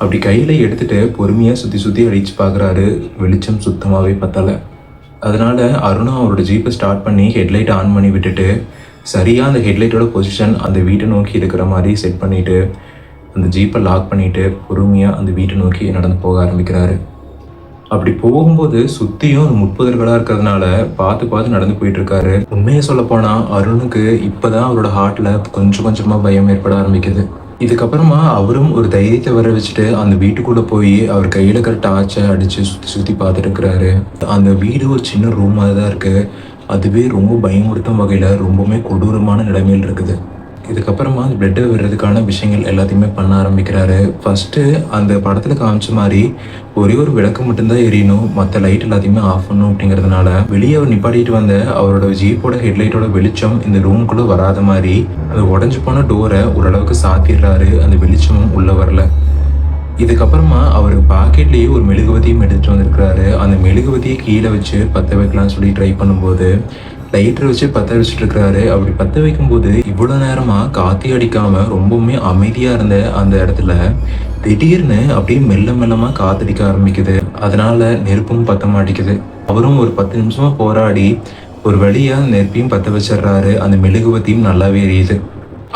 அப்படி கையில் எடுத்துகிட்டு பொறுமையாக சுற்றி சுற்றி அடித்து பார்க்குறாரு. வெளிச்சம் சுத்தமாகவே பத்தலை. அதனால் அருணும் அவரோட ஜீப்பை ஸ்டார்ட் பண்ணி ஹெட்லைட் ஆன் பண்ணி விட்டுட்டு சரியாக அந்த ஹெட்லைட்டோட பொசிஷன் அந்த வீட்டை நோக்கி இருக்கிற மாதிரி செட் பண்ணிவிட்டு அந்த ஜீப்பை லாக் பண்ணிவிட்டு பொறுமையாக அந்த வீட்டை நோக்கி நடந்து போக ஆரம்பிக்கிறாரு. அப்படி போகும்போது சுற்றியும் அந்த முட்புதர்களாக இருக்கிறதுனால பார்த்து பார்த்து நடந்து போயிட்டுருக்காரு. உண்மையை சொல்லப்போனால் அருணுக்கு இப்போ தான் அவரோட ஹார்ட்டில் கொஞ்சம் கொஞ்சமாக பயம் ஏற்பட ஆரம்பிக்குது. இதுக்கப்புறமா அவரும் ஒரு தைரியத்தை வர வச்சுட்டு அந்த வீட்டுக்குள்ளே போய் அவர் கையில் இருக்கிற டார்ச்சை அடித்து சுற்றி சுற்றி பார்த்துட்டு இருக்கிறாரு. அந்த வீடு ஒரு சின்ன ரூம் மாதிரி தான் இருக்குது. அதுவே ரொம்ப பயமுறுத்தும் வகையில் ரொம்பவுமே கொடூரமான நிலைமையில் இருக்குது. இதுக்கப்புறமா அந்த பிளட்டை விடுறதுக்கான விஷயங்கள் எல்லாத்தையுமே பண்ண ஆரம்பிக்கிறாரு. ஃபஸ்ட்டு அந்த படத்தில் காமிச்ச மாதிரி ஒரே ஒரு விளக்கு மட்டும்தான் எரியணும், மற்ற லைட் எல்லாத்தையுமே ஆஃப் பண்ணணும். அப்படிங்கிறதுனால வெளியே அவர் நிப்பாட்டிட்டு வந்த அவரோட ஜீப்போட ஹெட்லைட்டோட வெளிச்சம் இந்த ரூம்குள்ளே வராத மாதிரி அந்த உடஞ்சி போன டோரை ஓரளவுக்கு சாத்திடுறாரு. அந்த வெளிச்சமும் உள்ளே வரல. இதுக்கப்புறமா அவர் பாக்கெட்லேயே ஒரு மெழுகுவத்தியும் எடுத்துகிட்டு வந்திருக்கிறாரு. அந்த மெழுகுவத்தியை கீழே வச்சு பற்ற வைக்கலாம்னு சொல்லி ட்ரை பண்ணும்போது லைட்டர் வச்சு பற்ற வச்சுட்டு இருக்கிறாரு. அப்படி பற்ற வைக்கும்போது இவ்வளோ நேரமாக காற்றி அடிக்காமல் ரொம்பவுமே அமைதியாக இருந்த அந்த இடத்துல திடீர்னு அப்படியே மெல்ல மெல்லமாக காற்றடிக்க ஆரம்பிக்குது. அதனால நெருப்பும் பற்ற மாட்டேங்குது. அவரும் ஒரு 10 நிமிஷமாக போராடி ஒரு வழியாக நெருப்பையும் பற்ற வச்சிடுறாரு. அந்த மெழுகுவத்தியும் நல்லாவே எரியுது.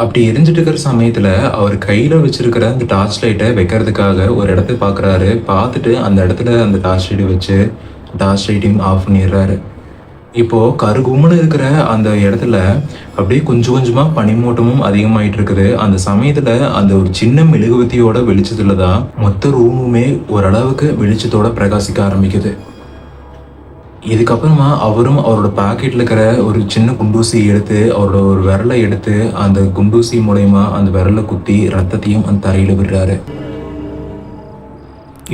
அப்படி எரிஞ்சிட்டு இருக்கிற சமயத்தில் அவர் கையில் வச்சிருக்கிற அந்த டார்ச் லைட்டை வைக்கிறதுக்காக ஒரு இடத்த பார்க்குறாரு. பார்த்துட்டு அந்த இடத்துல அந்த டார்ச் லைட்டை வச்சு டார்ச் லைட்டையும் ஆஃப் பண்ணிடுறாரு. இப்போது கருகும்னு இருக்கிற அந்த இடத்துல அப்படியே கொஞ்சம் கொஞ்சமாக பனிமூட்டமும் அதிகமாகிட்டு இருக்குது. அந்த சமயத்தில் அந்த ஒரு சின்ன மெழுகுவத்தியோட வெளிச்சத்தில் தான் மொத்த ரூமுமே ஓரளவுக்கு வெளிச்சத்தோட பிரகாசிக்க ஆரம்பிக்குது. இதுக்கப்புறமா அவரும் அவரோட பாக்கெட்டில் இருக்கிற ஒரு சின்ன குண்டூசி எடுத்து அவரோட ஒரு விரலை எடுத்து அந்த குண்டூசி மூலயமா அந்த விரலை குத்தி ரத்தத்தையும் அந்த தரையில் விடுறாரு.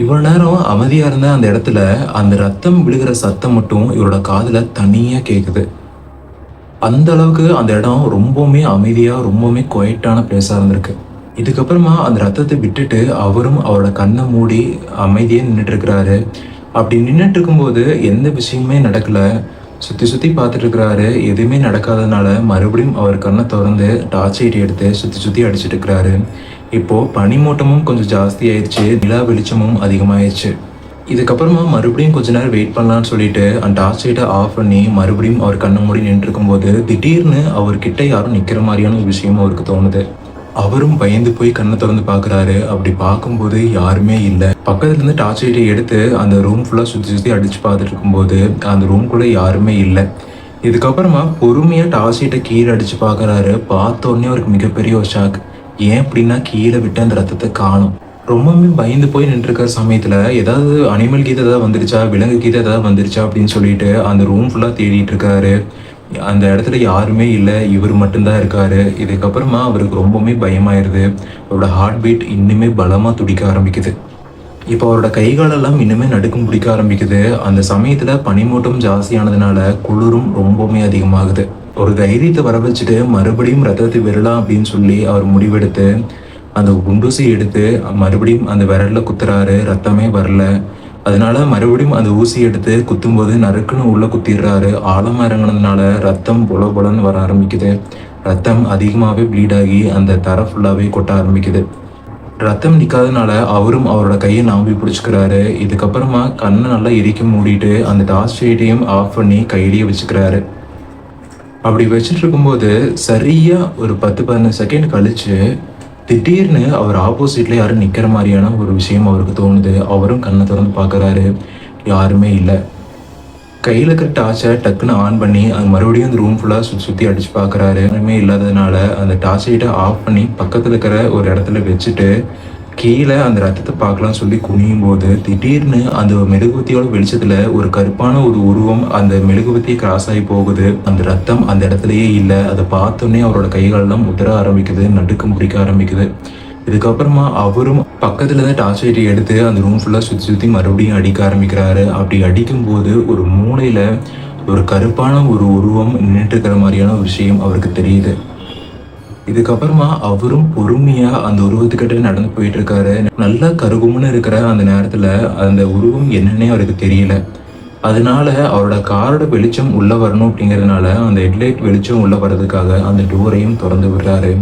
இவ்வளோ நேரம் அமைதியாக இருந்த அந்த இடத்துல அந்த ரத்தம் விழுகிற சத்தம் மட்டும் இவரோட காதில் தனியாக கேட்குது. அந்த அளவுக்கு அந்த இடம் ரொம்பவுமே அமைதியாக ரொம்பவுமே குவைட்டான பிளேஸாக இருந்திருக்கு. இதுக்கப்புறமா அந்த ரத்தத்தை விட்டுட்டு அவரும் அவரோட கண்ணை மூடி அமைதியாக நின்றுட்டு இருக்கிறாரு. அப்படி நின்றுட்டு இருக்கும்போது எந்த விஷயமே நடக்கலை. சுற்றி சுற்றி பார்த்துட்டு இருக்கிறாரு. எதுவுமே நடக்காதனால மறுபடியும் அவர் கண்ணை திறந்து டார்ச் லைட் எடுத்து சுற்றி சுற்றி அடிச்சிட்டு இருக்கிறாரு. இப்போது பனிமூட்டமும் கொஞ்சம் ஜாஸ்தி ஆயிடுச்சு. நிலா வெளிச்சமும் அதிகமாகிடுச்சு. இதுக்கப்புறமா மறுபடியும் கொஞ்ச நேரம் வெயிட் பண்ணலான்னு சொல்லிட்டு அந்த டார்ச் லைட்டை ஆஃப் பண்ணி மறுபடியும் அவர் கண்ணை மூடி நின்று இருக்கும்போது திடீர்னு அவர்கிட்ட யாரும் நிற்கிற மாதிரியான ஒரு விஷயம் அவருக்கு தோணுது. அவரும் பயந்து போய் கண்ணை திறந்து பார்க்குறாரு. அப்படி பார்க்கும்போது யாருமே இல்லை. பக்கத்துலேருந்து டார்ச் லைட்டை எடுத்து அந்த ரூம் ஃபுல்லாக சுற்றி சுற்றி அடித்து பார்த்துட்டு இருக்கும்போது அந்த ரூம்குள்ளே யாருமே இல்லை. இதுக்கப்புறமா பொறுமையாக டார்ச் லைட்டை கீழே அடித்து பார்க்குறாரு. பார்த்தோன்னே அவருக்கு மிகப்பெரிய ஒரு ஷாக். ஏன் அப்படின்னா கீழே விட்டு அந்த ரத்தத்தை காணும். ரொம்பவுமே பயந்து போய் நின்றுருக்கிற சமயத்தில் ஏதாவது அனிமல் கீதை ஏதாவது வந்துருச்சா, விலங்கு கீதை ஏதாவது வந்துருச்சா அப்படின்னு சொல்லிட்டு அந்த ரூம் ஃபுல்லாக தேடிட்டு இருக்காரு. அந்த இடத்துல யாருமே இல்லை, இவர் மட்டும்தான் இருக்காரு. இதுக்கப்புறமா அவருக்கு ரொம்பவுமே பயமாயிருது. அவரோட ஹார்ட் பீட் இன்னுமே பலமாக துடிக்க ஆரம்பிக்குது. இப்போ அவரோட கைகாலெல்லாம் இன்னுமே நடுக்கம் பிடிக்க ஆரம்பிக்குது. அந்த சமயத்தில் பனிமூட்டம் ஜாஸ்தியானதுனால குளிரும் ரொம்பவுமே அதிகமாகுது. ஒரு தைரியத்தை வர வச்சுட்டு மறுபடியும் ரத்தத்தை விரலாம் அப்படின்னு சொல்லி அவர் முடிவெடுத்து அந்த குண்டூசி எடுத்து மறுபடியும் அந்த விரலில் குத்துறாரு. ரத்தமே வரல. அதனால மறுபடியும் அந்த ஊசி எடுத்து குத்தும்போது நறுக்குன்னு உள்ளே குத்திடுறாரு. ஆழமாக இறங்கினதுனால ரத்தம் பொல பொலன்னு வர ஆரம்பிக்குது. ரத்தம் அதிகமாகவே ப்ளீட் ஆகி அந்த தரை ஃபுல்லாகவே கொட்ட ஆரம்பிக்குது. ரத்தம் நிற்காதனால அவரும் அவரோட கையை நாம்பி பிடிச்சிக்கிறாரு. இதுக்கப்புறமா கண்ணை நல்லா இறுக்கி மூடிட்டு அந்த டார்ச் லைட்டையும் ஆஃப் பண்ணி கையிலேயே வச்சுக்கிறாரு. அப்படி வச்சுட்டு இருக்கும்போது சரியாக ஒரு 10-15 செகண்ட் கழிச்சு திடீர்னு அவர் ஆப்போசிட்ல யாரும் நிற்கிற மாதிரியான ஒரு விஷயம் அவருக்கு தோணுது. அவரும் கண்ணை திறந்து பார்க்குறாரு. யாருமே இல்லை. கையில் இருக்கிற டார்ச்சை டக்குன்னு ஆன் பண்ணி அது மறுபடியும் அந்த ரூம் ஃபுல்லாக சுற்றி சுற்றி அடித்து பார்க்குறாரு. யாருமே இல்லாததுனால அந்த டார்ச் லைட்டை ஆஃப் பண்ணி பக்கத்தில் இருக்கிற ஒரு இடத்துல வச்சுட்டு கீழே அந்த ரத்தத்தை பார்க்கலாம் சொல்லி குனியும் போது திடீர்னு அந்த மெழுகுவத்தியோட வெளிச்சத்தில் ஒரு கருப்பான ஒரு உருவம் அந்த மெழுகுவத்தியை கிராஸ் ஆகி போகுது. அந்த ரத்தம் அந்த இடத்துலையே இல்லை. அதை பார்த்தோன்னே அவரோட கைகளெல்லாம் உதற ஆரம்பிக்குது. நடுக்கம் பிடிக்க ஆரம்பிக்குது. இதுக்கப்புறமா அவரும் பக்கத்துல தான் டார்ச் லைட்டை எடுத்து அந்த ரூம் ஃபுல்லாக சுற்றி சுற்றி மறுபடியும் அடிக்க ஆரம்பிக்கிறாரு. அப்படி அடிக்கும்போது ஒரு மூலையில ஒரு கருப்பான ஒரு உருவம் நின்றுட்டு இருக்கிற மாதிரியான ஒரு விஷயம் அவருக்கு தெரியுது. இதுக்கப்புறமா அவரும் பொறுமையா அந்த உருவத்துக்கிட்ட நடந்து போயிட்டு இருக்காரு. நல்லா கருகும்னு இருக்கிற அந்த நேரத்துல அந்த உருவம் என்னன்னே அவருக்கு தெரியல. அதனால அவரோட காரோட வெளிச்சம் உள்ள வரணும் அப்படிங்கிறதுனால அந்த ஹெட்லைட் வெளிச்சம் உள்ள வர்றதுக்காக அந்த டோரையும் திறந்து விடுறாரு.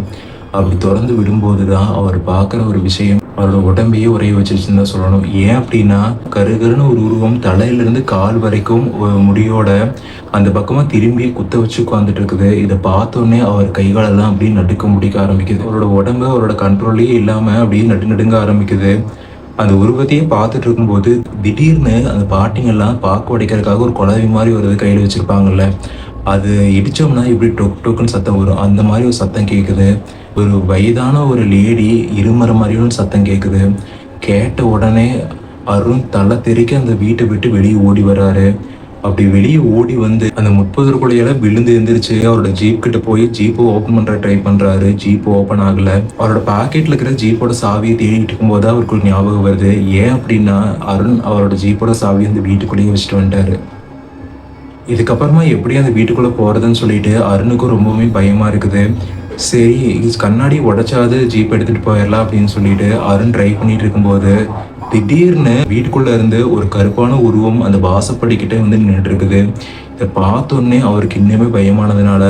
அப்படி திறந்து விடும்போது தான் அவர் பார்க்குற ஒரு விஷயம் அவரோட உடம்பையே உரைய வச்சிருச்சுன்னு தான் சொல்லணும். ஏன் அப்படின்னா கருகருன்னு ஒரு உருவம் தலையிலிருந்து கால் வரைக்கும் முடியோட அந்த பக்கமாக திரும்பி குத்த வச்சு உட்காந்துட்டு இருக்குது. இதை பார்த்தோன்னே அவர் கைகாலெல்லாம் அப்படியே நடுக்க முடிக்க ஆரம்பிக்குது. அவரோட உடம்பு அவரோட கண்ட்ரோல்லையே இல்லாமல் அப்படியே நடுங்க ஆரம்பிக்குது. அந்த உருவத்தையே பார்த்துட்டு இருக்கும்போது திடீர்னு அந்த பாட்டிங்கெல்லாம் பாக்கு உடைக்கிறதுக்காக ஒரு குழவி மாதிரி ஒரு கையில் வச்சுருப்பாங்கல்ல, அது இடித்தோம்னா இப்படி டொக்குன்னு சத்தம் வரும். அந்த மாதிரி ஒரு சத்தம் கேட்குது. ஒரு வயதான ஒரு லேடி இருமற மாதிரியும் சத்தம் கேட்குது. கேட்ட உடனே அருண் தலை தெறிக்க அந்த வீட்டை விட்டு வெளியே ஓடி வர்றாரு. அப்படி வெளியே ஓடி வந்து அந்த 30 ரூபாயில விழுந்து எழுந்திரிச்சு அவரோட ஜீப் கிட்ட போய் ஜீப்பை ஓப்பன் பண்ற ட்ரை பண்றாரு. ஜீப் ஓப்பன் ஆகல. அவரோட பாக்கெட்ல இருக்கிற ஜீப்போட சாவியை தேடிட்டு இருக்கும்போது அவருக்கு ஒரு ஞாபகம் வருது. ஏன் அப்படின்னா அருண் அவரோட ஜீப்போட சாவியை அந்த வீட்டுக்குள்ளேயே வச்சுட்டு வந்துட்டாரு. இதுக்கப்புறமா எப்படி அந்த வீட்டுக்குள்ளே போகிறதுன்னு சொல்லிட்டு அருணுக்கும் ரொம்பவுமே பயமாக இருக்குது. சரி கண்ணாடி உடைச்சாது ஜீப் எடுத்துகிட்டு போயிடலாம் அப்படின்னு சொல்லிட்டு அருண் ட்ரைவ் பண்ணிட்டு இருக்கும்போது திடீர்னு வீட்டுக்குள்ளே இருந்து ஒரு கருப்பான உருவம் அந்த வாசப்படிக்கிட்ட வந்து நின்றுட்டு இருக்குது. இதை பார்த்தோன்னே அவருக்கு இன்னுமே பயமானதுனால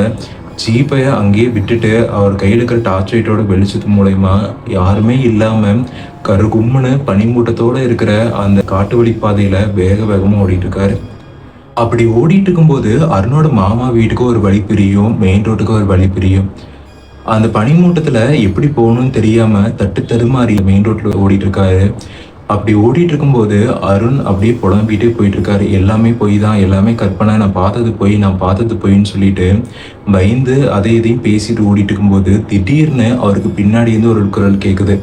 ஜீப்பை அங்கேயே விட்டுட்டு அவர் கையில் இருக்கிற டார்ச் லைட்டோட வெளிச்சத்து மூலயமா யாருமே இல்லாமல் கருகும்முன்னு பனிமூட்டத்தோடு இருக்கிற அந்த காட்டு வழி பாதையில் வேக வேகமாக ஓடிட்டு இருக்காரு. அப்படி ஓடிட்டு இருக்கும்போது அருணோட மாமா வீட்டுக்கு ஒரு வழி பிரியும், மெயின் ரோட்டுக்கு ஒரு வழி பிரியும். அந்த பனிமூட்டத்தில் எப்படி போகணும்னு தெரியாமல் தட்டு தடுமாறி மெயின் ரோட்டில் ஓடிட்டு இருக்காரு. அப்படி ஓடிட்டு இருக்கும்போது அருண் அப்படியே புலம்பிட்டே போயிட்டு இருக்காரு. எல்லாமே பொய் தான், எல்லாமே கற்பனை, நான் பார்த்தது பொய்ன்னு சொல்லிட்டு பயந்து அதை இதையும் பேசிட்டு ஓடிட்டு இருக்கும்போது திடீர்னு அவருக்கு பின்னாடி இருந்து ஒரு குரல் கேட்குது.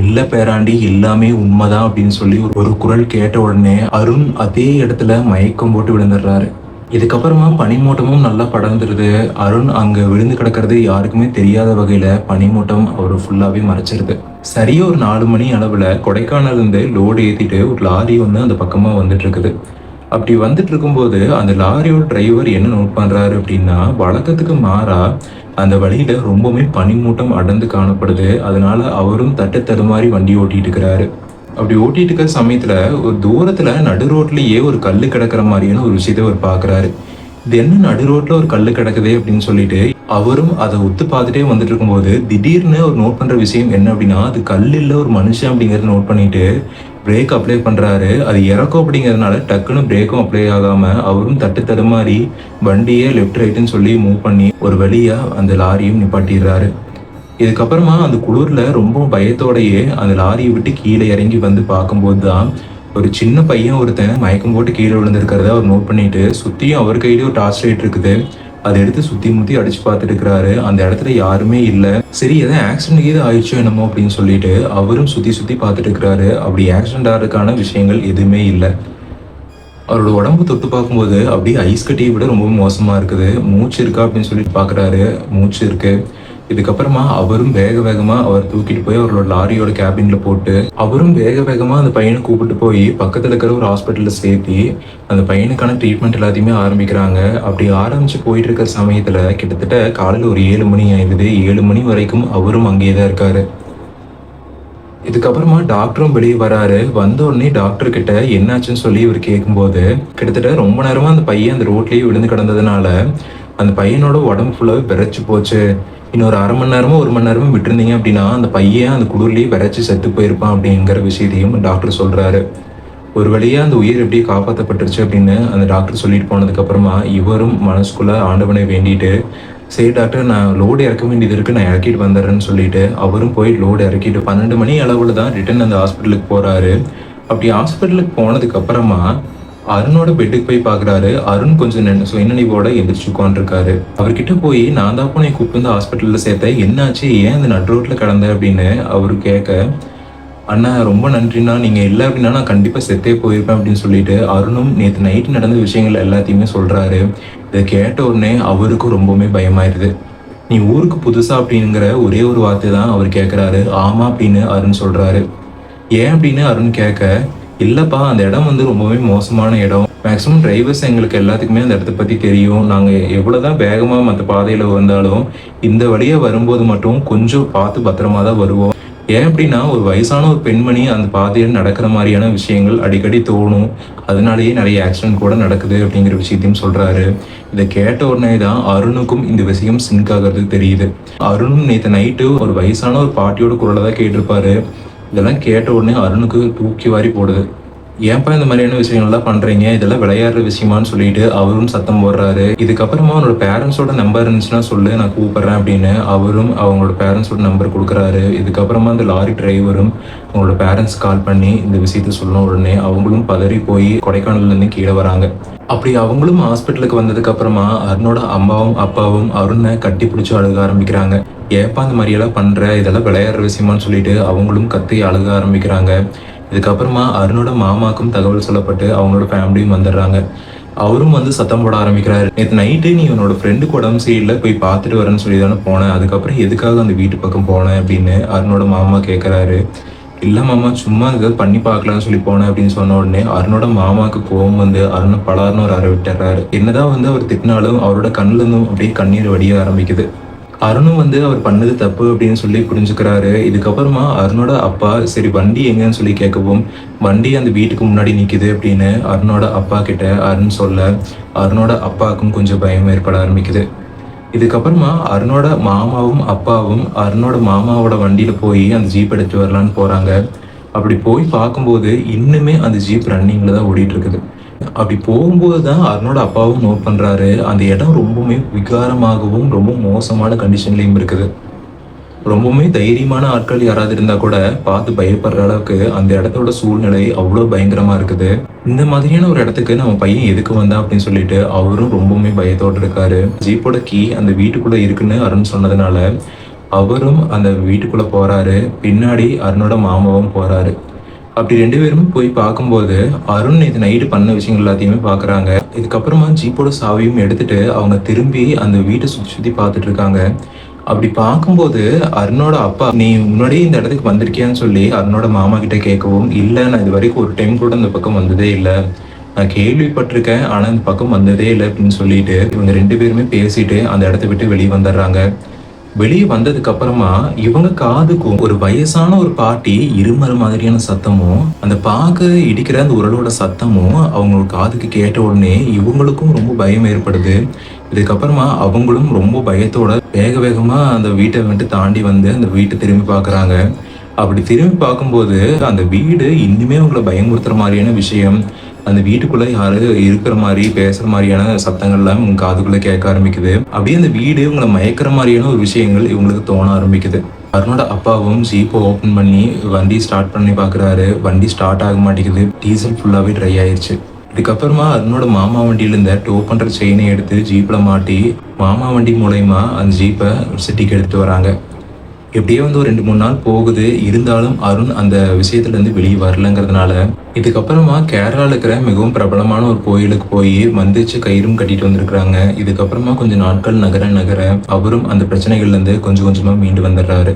இல்லை பேராண்டி, எல்லாமே உண்மைதான் அப்படின்னு சொல்லி ஒரு குரல் கேட்ட உடனே அருண் அதே இடத்துல மயக்கம் போட்டு விழுந்துடுறாரு. இதுக்கப்புறமா பனிமூட்டமும் நல்லா படர்ந்துருது. அருண் அங்கே விழுந்து கிடக்கிறது யாருக்குமே தெரியாத வகையில் பனிமூட்டம் அவர் ஃபுல்லாகவே மறைச்சிருது. சரியாக ஒரு 4 மணி அளவில் கொடைக்கானல்லேருந்து லோடு ஏற்றிட்டு ஒரு லாரி ஒன்று அந்த பக்கமாக வந்துட்டு இருக்குது. அப்படி வந்துட்டு இருக்கும்போது அந்த லாரியோட டிரைவர் என்ன நோட் பண்றாரு அப்படின்னா, வழக்கத்துக்கு மாறா அந்த வழியில ரொம்பவுமே பனிமூட்டம் அடர்ந்து காணப்படுது. அதனால அவரும் தட்டு தடுமாறி வண்டி ஓட்டிட்டு இருக்கிறாரு. அப்படி ஓட்டிட்டு இருக்கிற சமயத்துல ஒரு தூரத்துல நடு ரோட்லயே ஒரு கல்லு கிடக்குற மாதிரியான ஒரு விஷயத்த அவர் பாக்குறாரு. இது என்ன நடு ரோட்ல ஒரு கல்லு கிடக்குதே அப்படின்னு சொல்லிட்டு அவரும் அதை ஒத்து பார்த்துட்டே வந்துட்டு இருக்கும்போது திடீர்னு ஒரு நோட் பண்ற விஷயம் என்ன அப்படின்னா, அது கல் இல்ல ஒரு மனுஷன் அப்படிங்கறத நோட் பண்ணிட்டு பிரேக் அப்ளை பண்றாரு. அது இறக்கம் அப்படிங்கறதுனால டக்குன்னு பிரேக்கும் அப்ளை ஆகாம அவரும் தட்டு தடுமாறி வண்டியை லெஃப்ட் ரைட்டுன்னு சொல்லி மூவ் பண்ணி ஒரு வழியா அந்த லாரியும் நிப்பாட்டிடுறாரு. இதுக்கப்புறமா அந்த குளிர்ல ரொம்ப பயத்தோடயே அந்த லாரியை விட்டு கீழே இறங்கி வந்து பார்க்கும்போது தான் ஒரு சின்ன பையன் ஒருத்தன் மயக்கம் போட்டு கீழே விழுந்திருக்கிறத அவர் நோட் பண்ணிட்டு சுத்தியும் அவர் கையிலேயே ஒரு டார்ச் லைட் இருக்குது. அதை எடுத்து சுத்தி முத்தி அடிச்சு பார்த்துட்டு இருக்கிறாரு. அந்த இடத்துல யாருமே இல்லை. சரி எதாவது ஆக்சிடென்ட் ஏது ஆயிடுச்சோ என்னமோ அப்படின்னு சொல்லிட்டு அவரும் சுத்தி சுத்தி பார்த்துட்டு இருக்கிறாரு. அப்படி ஆக்சிடென்ட் ஆகிறதுக்கான விஷயங்கள் எதுவுமே இல்லை. அவரோட உடம்பு தொட்டு பார்க்கும்போது அப்படியே ஐஸ் கட்டியை விட ரொம்ப மோசமா இருக்குது. மூச்சு இருக்கா அப்படின்னு சொல்லிட்டு பார்க்குறாரு. மூச்சு இருக்கு. இதுக்கப்புறமா அவரும் வேக வேகமா அவர் தூக்கிட்டு போய் அவரோட லாரியோட கேபின்ல போட்டு அவரும் வேக வேகமா அந்த பையனை கூப்பிட்டு போய் பக்கத்துல இருக்கிற ஒரு ஹாஸ்பிட்டல்ல சேர்த்தி அந்த பையனுக்கான ட்ரீட்மெண்ட் எல்லாத்தையுமே ஆரம்பிக்கிறாங்க. அப்படி ஆரம்பிச்சு போயிட்டு இருக்கிற சமயத்துல கிட்டத்தட்ட காலையில ஒரு 7 மணி ஆயிடுது. 7 மணி வரைக்கும் அவரும் அங்கேயே தான் இருக்காரு. இதுக்கப்புறமா டாக்டரும் வெளியே வராரு. வந்த உடனே டாக்டர் கிட்ட என்னாச்சுன்னு சொல்லி இவர் கேட்கும்போது கிட்டத்தட்ட ரொம்ப நேரமா அந்த பையன் அந்த ரோட்லயே விழுந்து கிடந்ததுனால அந்த பையனோட உடம்பு ஃபுல்லாவே விரைச்சு போச்சு. இன்னொரு 1/2 மணி நேரமோ 1 மணி நேரமோ விட்டுருந்தீங்க அப்படின்னா அந்த பையன் அந்த குளிர்லயே விரைச்சு செத்து போயிருப்பான் அப்படிங்கிற விஷயத்தையும் டாக்டர் சொல்றாரு. ஒரு வழியா அந்த உயிர் எப்படி காப்பாற்றப்பட்டுருச்சு அப்படின்னு அந்த டாக்டர் சொல்லிட்டு போனதுக்கு அப்புறமா இவரும் மனசுக்குள்ள ஆண்டவனை வேண்டிட்டு, சரி டாக்டர் நான் லோடு இறக்க வேண்டியது இருக்கு, நான் இறக்கிட்டு வந்துடுறேன்னு சொல்லிட்டு அவரும் போய் லோடு இறக்கிட்டு 12 மணி அளவுல தான் ரிட்டர்ன் அந்த ஹாஸ்பிட்டலுக்கு போறாரு. அப்படி ஹாஸ்பிட்டலுக்கு போனதுக்கு அப்புறமா அருணோட பெட்டுக்கு போய் பாக்குறாரு. அருண் கொஞ்சம் சுயநினைவோட எந்திரிச்சு உட்காந்துருக்காரு. அவர்கிட்ட போய் நான் தான் போய் கூப்பிட்டு வந்து ஹாஸ்பிட்டல்ல சேர்த்தேன், என்னாச்சு ஏன் அந்த நடு ரோட்ல கிடந்த அப்படின்னு அவரு கேட்க, அண்ணா ரொம்ப நன்றிண்ணா, நீங்க இல்லை அப்படின்னா நான் கண்டிப்பா செத்தே போயிருப்பேன் அப்படின்னு சொல்லிட்டு அருணும் நேற்று நைட்டு நடந்த விஷயங்கள் எல்லாத்தையுமே சொல்றாரு. இதை கேட்ட உடனே அவருக்கும் ரொம்பவுமே பயமாயிருது. நீ ஊருக்கு புதுசா அப்படிங்கிற ஒரே ஒரு வார்த்தை தான் அவர் கேட்கிறாரு. ஆமா அப்படின்னு அருண் சொல்றாரு. ஏன் அப்படின்னு அருண் கேட்க, இல்லப்பா அந்த இடம் வந்து ரொம்பவே மோசமான இடம். மேக்ஸிமம் டிரைவர்ஸ் எங்களுக்கு எல்லாத்துக்குமே அந்த இடத்த பத்தி தெரியும். நாங்க எவ்வளவுதான் வேகமா மற்ற பாதையில வந்தாலும் இந்த வழியா வரும்போது மட்டும் கொஞ்சம் பார்த்து பத்திரமா தான் வருவோம். ஏன் அப்படின்னா ஒரு வயசான ஒரு பெண்மணி அந்த பாதையில் நடக்கிற மாதிரியான விஷயங்கள் அடிக்கடி தோணும். அதனாலேயே நிறைய ஆக்சிடென்ட் கூட நடக்குது அப்படிங்கிற விஷயத்தையும் சொல்றாரு. இதை கேட்ட உடனே தான் அருணுக்கும் இந்த விஷயம் சிங்க் ஆகிறது தெரியுது. அருணும் நேற்று நைட்டு ஒரு வயசான ஒரு பாட்டியோட குரலை தான் கேட்டிருப்பாரு. இதெல்லாம் கேட்ட உடனே அருணுக்கு தூக்கி வாரி போடுது. ஏன்ப்பா இந்த மாதிரியான விஷயங்கள்லாம் பண்றீங்க, இதெல்லாம் விளையாடுற விஷயமான்னு சொல்லிட்டு அவரும் சத்தம் போடுறாரு. இதுக்கப்புறமா அவனோட பேரண்ட்ஸோட நம்பர் இருந்துச்சுன்னா சொல்லு, நான் கூப்பிடுறேன் அப்படின்னு அவரும் அவங்களோட பேரண்ட்ஸோட நம்பர் கொடுக்குறாரு. இதுக்கப்புறமா அந்த லாரி டிரைவரும் அவங்களோட பேரண்ட்ஸ் கால் பண்ணி இந்த விஷயத்த சொன்ன உடனே அவங்களும் பதறி போய் கொடைக்கானல்ல இருந்து கீழே வராங்க. அப்படி அவங்களும் ஹாஸ்பிட்டலுக்கு வந்ததுக்கு அப்புறமா அருணோட அம்மாவும் அப்பாவும் அருணை கட்டி பிடிச்சி அழுக ஆரம்பிக்கிறாங்க. ஏப்பா இந்த மாதிரியெல்லாம் பண்ற, இதெல்லாம் விளையாடுற விஷயமான்னு சொல்லிட்டு அவங்களும் கத்தி அழுக ஆரம்பிக்கிறாங்க. இதுக்கப்புறமா அருணோட மாமாக்கும் தகவல் சொல்லப்பட்டு அவங்களோட ஃபேமிலியும் வந்துடுறாங்க. அவரும் வந்து சத்தம் போட ஆரம்பிக்கிறாரு. நேற்று நைட்டு நீ உன்னோட ஃப்ரெண்டுக்கு உடம்பு சரியில்லை போய் பார்த்துட்டு வரேன்னு சொல்லி தானே போனேன், அதுக்கப்புறம் எதுக்காக அந்த வீட்டு பக்கம் போனேன் அப்படின்னு அருணோட மாமா கேட்குறாரு. இல்லை மாமா சும்மா ஏதாவது பண்ணி பார்க்கலாம்னு சொல்லி போனேன் அப்படின்னு சொன்ன உடனே அருணோட மாமாவுக்கு கோவம் வந்து அருணை பலார்னு ஒரு அறை விட்டுறாரு. என்னதான் வந்து அவர் திட்டினாலும் அவரோட கண்ணுல இருந்தும் அப்படியே கண்ணீர் வடிய ஆரம்பிக்குது. அருணும் வந்து அவர் பண்ணது தப்பு அப்படின்னு சொல்லி புரிஞ்சுக்கிறாரு. இதுக்கப்புறமா அருணோட அப்பா சரி வண்டி எங்கன்னு சொல்லி கேட்கவும் வண்டி அந்த வீட்டுக்கு முன்னாடி நிற்கிது அப்படின்னு அருணோட அப்பா கிட்ட அருண் சொல்ல அருணோட அப்பாவுக்கும் கொஞ்சம் பயம் ஏற்பட ஆரம்பிக்குது. இதுக்கப்புறமா அருணோட மாமாவும் அப்பாவும் அருணோட மாமாவோட வண்டியில போய் அந்த ஜீப் எடுத்து வரலான்னு போறாங்க. அப்படி போய் பார்க்கும்போது இன்னுமே அந்த ஜீப் ரன்னிங்ல தான் ஓடிட்டு இருக்குது. அப்படி போகும்போது தான் அருணோட அப்பாவும் நோட் பண்றாரு, அந்த இடம் ரொம்பவுமே விகாரமாகவும் ரொம்ப மோசமான கண்டிஷன்லயும் இருக்குது. ரொம்பவுமே தைரியமான ஆட்கள் யாராவது இருந்தா கூட பார்த்து பயப்படுற அளவுக்கு அந்த இடத்தோட சூழ்நிலை அவ்வளோ பயங்கரமா இருக்குது. இந்த மாதிரியான ஒரு இடத்துக்கு நம்ம பையன் எதுக்கு வந்தா அப்படின்னு சொல்லிட்டு அவரும் ரொம்பவுமே பயத்தோடு இருக்காரு. ஜீப்போட கீ அந்த வீட்டுக்குள்ள இருக்குன்னு அருண் சொன்னதுனால அவரும் அந்த வீட்டுக்குள்ள போறாரு. பின்னாடி அருணோட மாமாவும் போறாரு. அப்படி 2 பேரும் போய் பார்க்கும்போது அருண் நேற்று நைட்டு பண்ண விஷயங்கள் எல்லாத்தையுமே பார்க்குறாங்க. இதுக்கப்புறமா ஜீப்போட சாவியும் எடுத்துட்டு அவங்க திரும்பி அந்த வீட்டை சுற்றி பார்த்துட்டு இருக்காங்க. அப்படி பார்க்கும்போது அருணோட அப்பா நீ முன்னாடியே இந்த இடத்துக்கு வந்திருக்கியான்னு சொல்லி அருணோட மாமா கிட்ட கேட்கவும், இல்லை நான் இது வரைக்கும் ஒரு டைம் கூட இந்த பக்கம் வந்ததே இல்லை, நான் கேள்விப்பட்டிருக்கேன், ஆனா இந்த பக்கம் வந்ததே இல்லை அப்படின்னு சொல்லிட்டு இவங்க 2 பேருமே பேசிட்டு அந்த இடத்த விட்டு வெளியே வந்துடுறாங்க. வெளியே வந்ததுக்கு அப்புறமா இவங்க காதுக்கும் ஒரு வயசான ஒரு பாட்டி இருமற மாதிரியான சத்தமும், அந்த பாக இடிக்கிற அந்த உரலோட சத்தமும் அவங்களோட காதுக்கு கேட்ட உடனே இவங்களுக்கும் ரொம்ப பயம் ஏற்படுது. இதுக்கப்புறமா அவங்களும் ரொம்ப பயத்தோட வேக வேகமா அந்த வீட்டை வந்துட்டு தாண்டி வந்து அந்த வீட்டை திரும்பி பார்க்குறாங்க. அப்படி திரும்பி பார்க்கும்போது அந்த வீடு இன்னுமே அவங்கள பயமுறுத்துற மாதிரியான விஷயம், அந்த வீட்டுக்குள்ள யாரு இருக்கிற மாதிரி பேசுற மாதிரியான சத்தங்கள்லாம் இவங்க காதுக்குள்ள கேட்க ஆரம்பிக்குது. அப்படியே அந்த வீடு இவங்களை மயக்கிற மாதிரியான ஒரு விஷயங்கள் இவங்களுக்கு தோண ஆரம்பிக்குது. அருணோட அப்பாவும் ஜீப்பை ஓப்பன் பண்ணி வண்டி ஸ்டார்ட் பண்ணி பார்க்குறாரு. வண்டி ஸ்டார்ட் ஆக மாட்டேங்குது. டீசல் ஃபுல்லாகவே ட்ரை ஆயிடுச்சு. இதுக்கப்புறமா அருணோட மாமா வண்டியில இருந்த டோ பண்ற செயினை எடுத்து ஜீப்ல மாட்டி மாமா வண்டி மூலயமா அந்த ஜீப்பை சிட்டிக்கு எடுத்துட்டு வராங்க. எப்படியே வந்து ஒரு 2-3 நாள் போகுது. இருந்தாலும் அருண் அந்த விஷயத்துல இருந்து வெளியே வரலங்கிறதுனால இதுக்கப்புறமா கேரளால இருக்கிற மிகவும் பிரபலமான ஒரு கோயிலுக்கு போய் மந்திச்சு கயிறும் கட்டிட்டு வந்திருக்கிறாங்க. இதுக்கப்புறமா கொஞ்சம் நாட்கள் நகர அவரும் அந்த பிரச்சனைகள்ல இருந்து கொஞ்சம் கொஞ்சமா மீண்டு வந்துடுறாரு.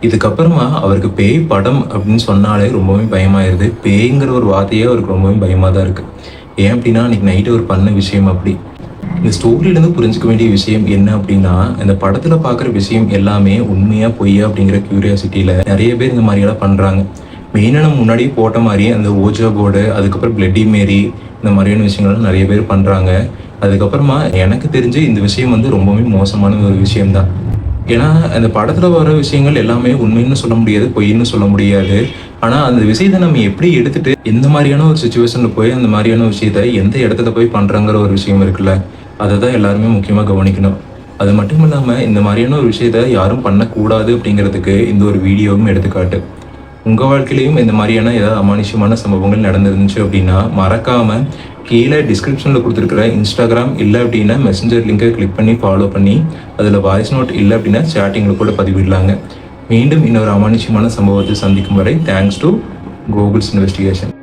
இதுக்கப்புறமா அவருக்கு பேய் படம் அப்படின்னு சொன்னாலே ரொம்பவே பயமாயிருது. பேய்ங்கிற ஒரு வார்த்தையே அவருக்கு ரொம்பவே பயமா தான் இருக்கு. ஏன் அப்படின்னா அன்னைக்கு நைட்டு ஒரு பண்ண விஷயம் அப்படி. இந்த ஸ்டோரியிலேருந்து புரிஞ்சுக்க வேண்டிய விஷயம் என்ன அப்படின்னா, இந்த படத்துல பார்க்குற விஷயம் எல்லாமே உண்மையா பொய்யா அப்படிங்கிற கியூரியாசிட்டியில நிறைய பேர் இந்த மாதிரியெல்லாம் பண்றாங்க. மெயினாக நம்ம முன்னாடியே போட்ட மாதிரி அந்த ஓஜா போர்டு, அதுக்கப்புறம் பிளட்டி மேரி, இந்த மாதிரியான விஷயங்கள்லாம் நிறைய பேர் பண்றாங்க. அதுக்கப்புறமா எனக்கு தெரிஞ்சு இந்த விஷயம் வந்து ரொம்பவே மோசமான ஒரு விஷயம்தான். ஏன்னா அந்த படத்துல வர விஷயங்கள் எல்லாமே உண்மைன்னு சொல்ல முடியாது, பொய்ன்னு சொல்ல முடியாது. ஆனா அந்த விஷயத்தை நம்ம எப்படி எடுத்துட்டு எந்த மாதிரியான ஒரு சுச்சுவேஷன்ல போய் அந்த மாதிரியான விஷயத்த எந்த இடத்துல போய் பண்றாங்கிற ஒரு விஷயம் இருக்குல்ல, அதை தான் எல்லாருமே முக்கியமா கவனிக்கணும். அது மட்டும் இல்லாம இந்த மாதிரியான ஒரு விஷயத்த யாரும் பண்ணக்கூடாது அப்படிங்கிறதுக்கு இந்த ஒரு வீடியோவும் எடுத்துக்காட்டு. உங்க வாழ்க்கையிலையும் இந்த மாதிரியான ஏதாவது அமானுஷ்யமான சம்பவங்கள் நடந்திருந்துச்சு அப்படின்னா மறக்காம கீழே டிஸ்கிரிப்ஷனில் கொடுத்துருக்கிற இன்ஸ்டாகிராம் இல்லை அப்படின்னா மெசஞ்சர் லிங்கை கிளிக் பண்ணி ஃபாலோ பண்ணி அதில் வாய்ஸ் நோட் இல்லை அப்படின்னா சேட்டிங்கில் கூட பதிவிடலாங்க. மீண்டும் இன்னொரு அமானுஷ்யமான சம்பவத்தை சந்திக்கும் வரை தேங்க்ஸ் டு கூகுள்ஸ் இன்வெஸ்டிகேஷன்.